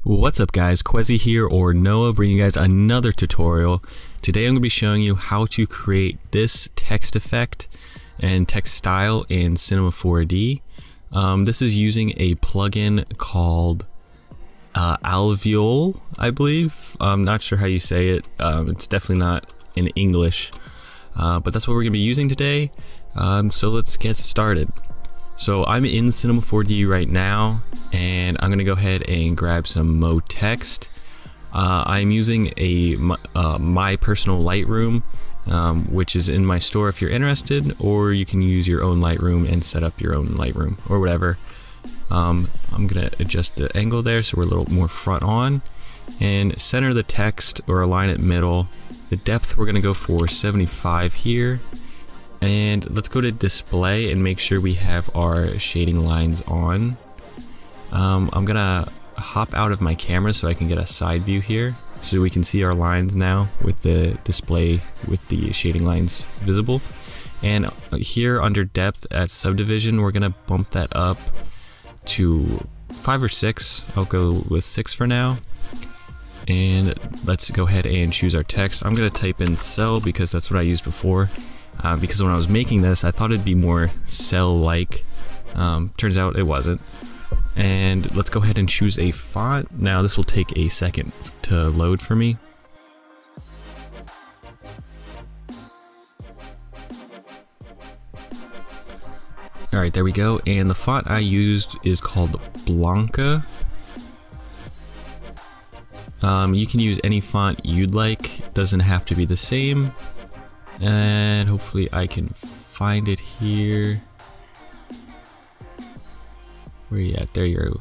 What's up guys, Qehzy here, or Noah, bringing you guys another tutorial. Today I'm going to be showing you how to create this text effect and text style in Cinema 4D. This is using a plugin called Alveole, I believe. I'm not sure how you say it. It's definitely not in English, but that's what we're going to be using today. So let's get started. So I'm in Cinema 4D right now, and I'm gonna go ahead and grab some mode text. I'm using my personal Lightroom, which is in my store if you're interested, or you can use your own Lightroom and set up your own Lightroom or whatever. I'm gonna adjust the angle there so we're a little more front on, and center the text or align it middle. The depth we're gonna go for 75 here. And let's go to display and make sure we have our shading lines on. I'm gonna hop out of my camera so I can get a side view here so we can see our lines now with the display with the shading lines visible. And here under depth at subdivision, we're gonna bump that up to 5 or 6. I'll go with 6 for now. And let's go ahead and choose our text. I'm gonna type in cell because that's what I used before. Because when I was making this, I thought it'd be more cell-like. Turns out it wasn't. And let's go ahead and choose a font. Now this will take a second to load for me. Alright, there we go. And the font I used is called Blanca. You can use any font you'd like. Doesn't have to be the same. And hopefully I can find it here. Where are you at? There you go.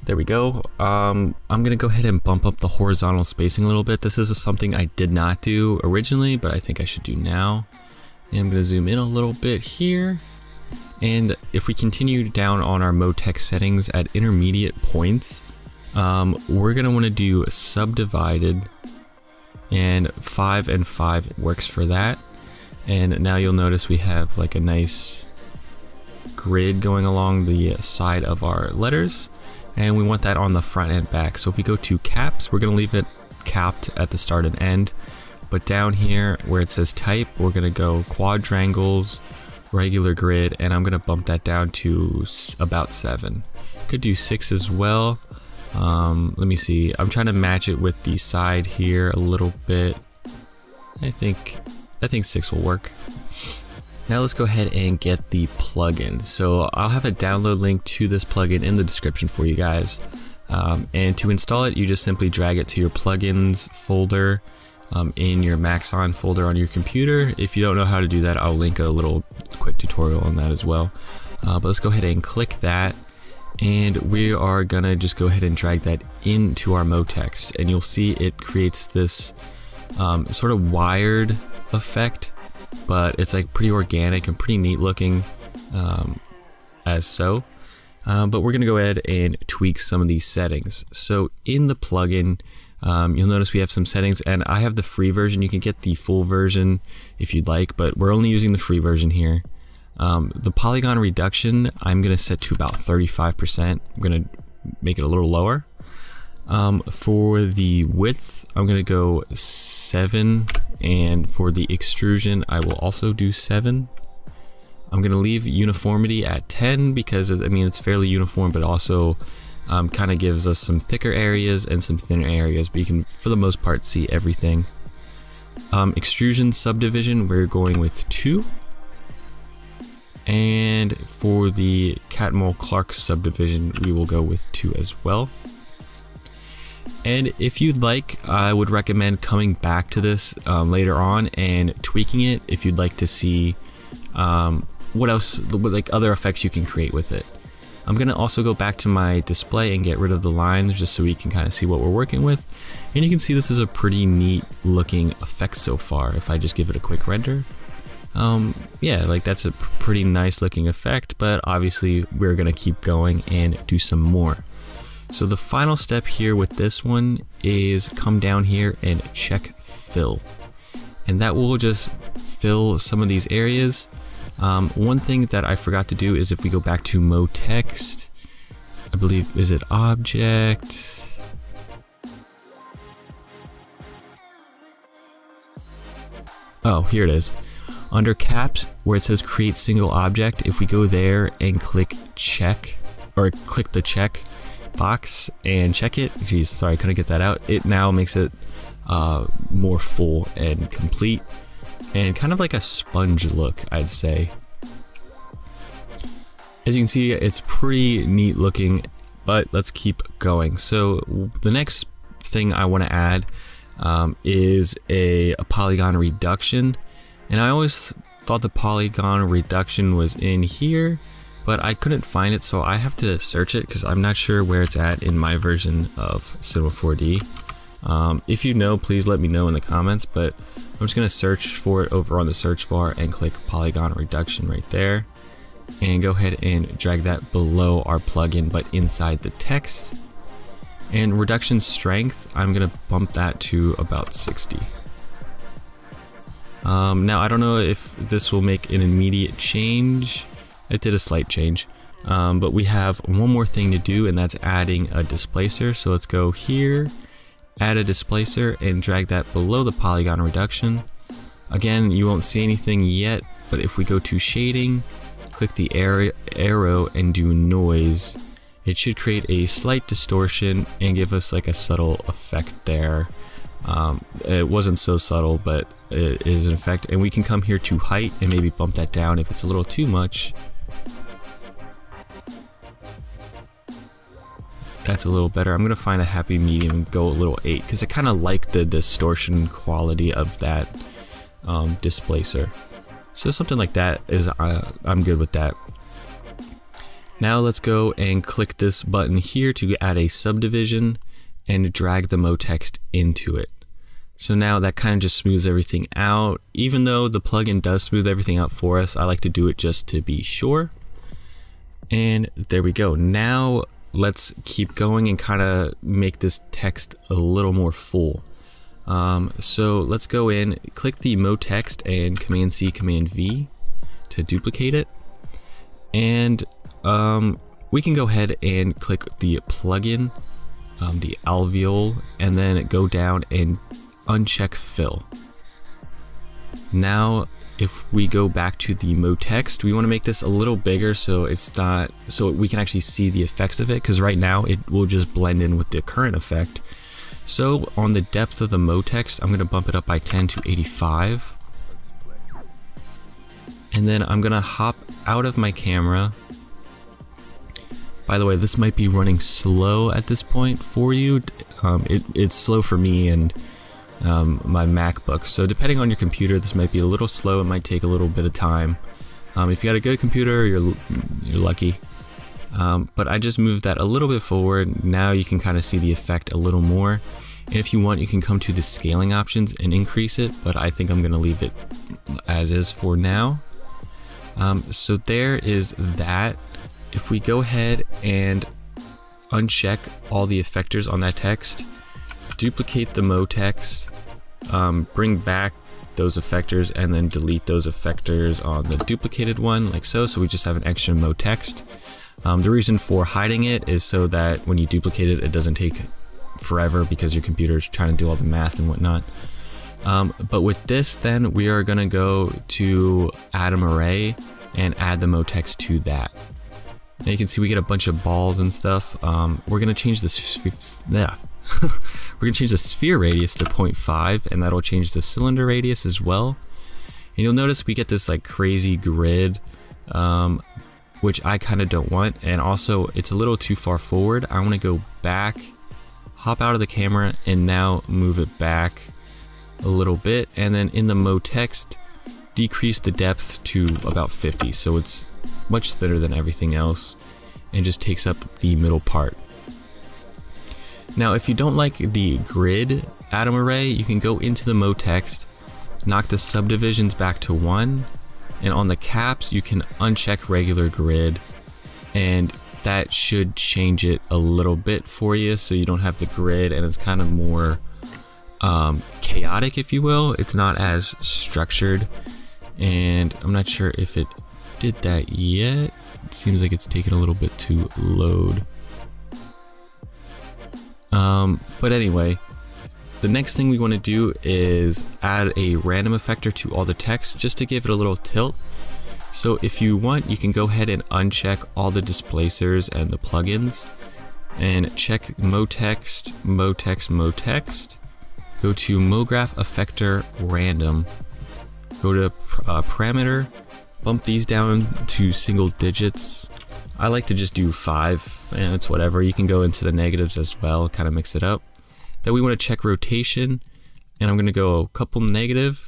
There we go. I'm gonna go ahead and bump up the horizontal spacing a little bit. This is something I did not do originally, but I think I should do now. And I'm gonna zoom in a little bit here. And if we continue down on our mode text settings at intermediate points, we're gonna want to do subdivided. And 5 and 5 works for that. And now you'll notice we have like a nice grid going along the side of our letters, and we want that on the front and back. So if we go to caps, we're gonna leave it capped at the start and end, but down here where it says type, we're gonna go quadrangles, regular grid, and I'm gonna bump that down to about 7. Could do 6 as well. Let me see. I'm trying to match it with the side here a little bit. I think 6 will work. Now let's go ahead and get the plugin. So I'll have a download link to this plugin in the description for you guys. And to install it, you just simply drag it to your plugins folder in your Maxon folder on your computer. If you don't know how to do that, I'll link a little quick tutorial on that as well. But let's go ahead and click that. And we are gonna just go ahead and drag that into our mode text, and you'll see it creates this sort of wired effect, but it's like pretty organic and pretty neat looking as so. But we're gonna go ahead and tweak some of these settings. So in the plugin, you'll notice we have some settings, and I have the free version. You can get the full version if you'd like, but we're only using the free version here. The polygon reduction, I'm going to set to about 35%. I'm going to make it a little lower. For the width, I'm going to go 7, and for the extrusion, I will also do 7. I'm going to leave uniformity at 10 because, I mean, it's fairly uniform, but also kind of gives us some thicker areas and some thinner areas, but you can, for the most part, see everything. Extrusion subdivision, we're going with 2. And for the Catmull-Clark subdivision, we will go with 2 as well. And if you'd like, I would recommend coming back to this later on and tweaking it if you'd like to see what else, like other effects you can create with it. I'm going to also go back to my display and get rid of the lines just so we can kind of see what we're working with. And you can see this is a pretty neat looking effect so far if I just give it a quick render. Yeah, like that's a pretty nice looking effect, but obviously we're gonna keep going and do some more. So the final step here with this one is come down here and check fill, and that will just fill some of these areas. One thing that I forgot to do is if we go back to mode text, I believe, is it object? Oh, here it is. Under caps, where it says create single object, if we go there and click check, or click the check box and check it, geez, sorry, I couldn't get that out. It now makes it more full and complete, and kind of like a sponge look, I'd say. As you can see, it's pretty neat looking, but let's keep going. So the next thing I want to add is a polygon reduction, and I always thought the polygon reduction was in here, but I couldn't find it, so I have to search it because I'm not sure where it's at in my version of Cinema 4D. If you know, please let me know in the comments, but I'm just going to search for it over on the search bar and click polygon reduction right there, and go ahead and drag that below our plugin but inside the text. And reduction strength, I'm going to bump that to about 60. Now I don't know if this will make an immediate change. It did a slight change, but we have one more thing to do, and that's adding a displacer. So let's go here, add a displacer, and drag that below the polygon reduction. Again, you won't see anything yet, but if we go to shading, click the arrow and do noise, it should create a slight distortion and give us like a subtle effect there. It wasn't so subtle, but it is an effect, and we can come here to height and maybe bump that down if it's a little too much. That's a little better. I'm gonna find a happy medium and go a little 8 because I kind of like the distortion quality of that displacer. So something like that is I'm good with that. Now let's go and click this button here to add a subdivision and drag the mo text into it. So now that kind of just smooths everything out. Even though the plugin does smooth everything out for us, I like to do it just to be sure. And there we go. Now let's keep going and kind of make this text a little more full. So let's go in, click the mo text and Command C, Command V to duplicate it. And we can go ahead and click the plugin, the Alveole, and then go down and uncheck fill. Now if we go back to the mo text, we want to make this a little bigger so it's not, so we can actually see the effects of it, because right now it will just blend in with the current effect. So on the depth of the mo text, I'm going to bump it up by 10 to 85. And then I'm going to hop out of my camera. By the way, this might be running slow at this point for you. It's slow for me and my MacBook. So depending on your computer, this might be a little slow. It might take a little bit of time. If you got a good computer, you're lucky. But I just moved that a little bit forward. Now you can kind of see the effect a little more. And if you want, you can come to the scaling options and increase it, but I think I'm going to leave it as is for now. So there is that. If we go ahead and uncheck all the effectors on that text, duplicate the mo text, bring back those effectors, and then delete those effectors on the duplicated one, like so. So we just have an extra mo text. The reason for hiding it is so that when you duplicate it, it doesn't take forever because your computer is trying to do all the math and whatnot. But with this, then we are going to go to Atom Array and add the mo text to that. Now you can see we get a bunch of balls and stuff. We're going to change the we're going to change the sphere radius to 0.5, and that'll change the cylinder radius as well. And you'll notice we get this like crazy grid, which I kind of don't want, and also it's a little too far forward. I want to go back, hop out of the camera, and now move it back a little bit, and then in the mo text, decrease the depth to about 50, so it's much thinner than everything else and just takes up the middle part. Now if you don't like the grid atom array, you can go into the mo text, knock the subdivisions back to 1, and on the caps you can uncheck regular grid, and that should change it a little bit for you so you don't have the grid and it's kind of more chaotic, if you will. It's not as structured, and I'm not sure if it did that yet. It seems like it's taken a little bit to load. But anyway, the next thing we want to do is add a random effector to all the text just to give it a little tilt. So if you want, you can go ahead and uncheck all the displacers and the plugins and check MoText, MoText, MoText. Go to MoGraph Effector Random. Go to Parameter, bump these down to single digits. I like to just do 5, and it's whatever. You can go into the negatives as well, kind of mix it up. Then we want to check rotation, and I'm going to go a couple negative,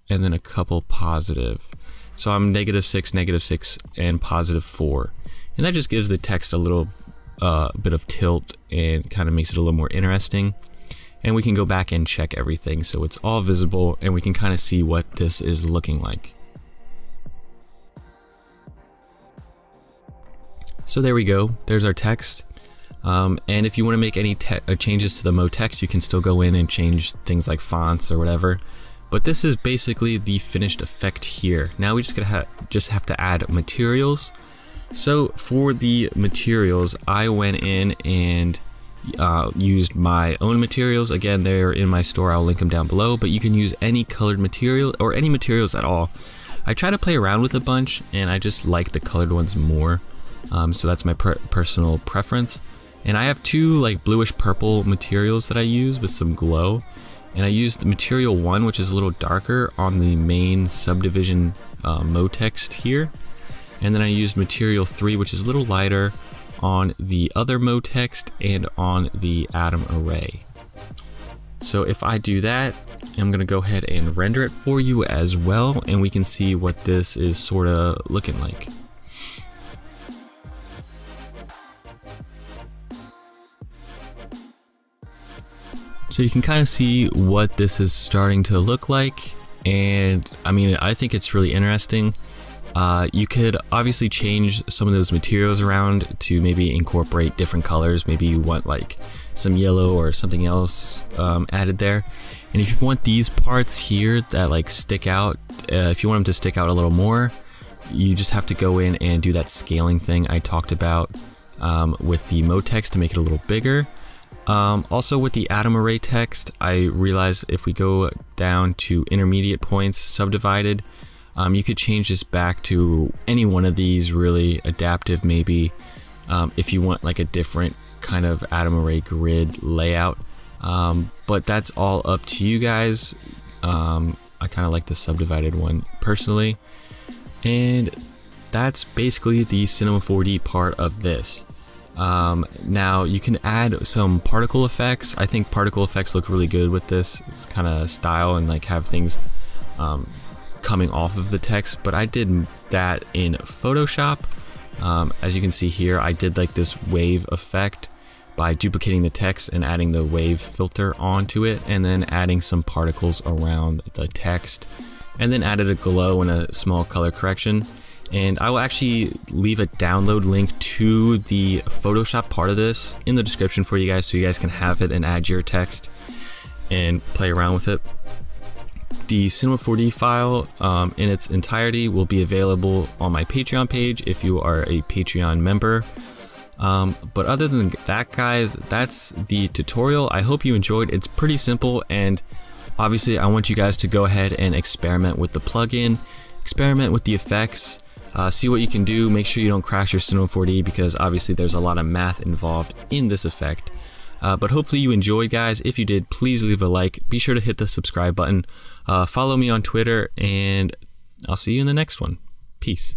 and then a couple positive. So I'm -6, and +4. And that just gives the text a little bit of tilt and kind of makes it a little more interesting. And we can go back and check everything so it's all visible and we can kind of see what this is looking like. So there we go, there's our text. And if you want to make any changes to the MoText, you can still go in and change things like fonts or whatever. But this is basically the finished effect here. Now we just have to add materials. So for the materials, I went in and used my own materials. Again, they're in my store, I'll link them down below, but you can use any colored material or any materials at all. I try to play around with a bunch and I just like the colored ones more. So that's my personal preference. And I have 2 like bluish purple materials that I use with some glow. And I used the material 1, which is a little darker, on the main subdivision MoText here. And then I used material 3, which is a little lighter, on the other MoText and on the atom array. So if I do that, I'm going to go ahead and render it for you as well, and we can see what this is sort of looking like. So you can kind of see what this is starting to look like, and I mean, I think it's really interesting. You could obviously change some of those materials around to maybe incorporate different colors. Maybe you want like some yellow or something else added there. And if you want these parts here that like stick out, if you want them to stick out a little more, you just have to go in and do that scaling thing I talked about with the MoText to make it a little bigger. Also with the atom array text, I realized if we go down to intermediate points subdivided, you could change this back to any one of these, really adaptive maybe, if you want like a different kind of atom array grid layout. But that's all up to you guys. I kind of like the subdivided one personally. And that's basically the Cinema 4D part of this. Now you can add some particle effects. I think particle effects look really good with this. It's kind of style and like have things coming off of the text, but I did that in Photoshop. As you can see here, I did like this wave effect by duplicating the text and adding the wave filter onto it, and then adding some particles around the text, and then added a glow and a small color correction. And I will actually leave a download link to the Photoshop part of this in the description for you guys, so you guys can have it and add your text and play around with it. The Cinema 4D file in its entirety will be available on my Patreon page if you are a Patreon member. But other than that, guys, that's the tutorial. I hope you enjoyed. It's pretty simple, and obviously I want you guys to go ahead and experiment with the plugin, experiment with the effects, see what you can do. Make sure you don't crash your Cinema 4D, because obviously there's a lot of math involved in this effect. But hopefully you enjoyed, guys. If you did, please leave a like. Be sure to hit the subscribe button. Follow me on Twitter, and I'll see you in the next one. Peace.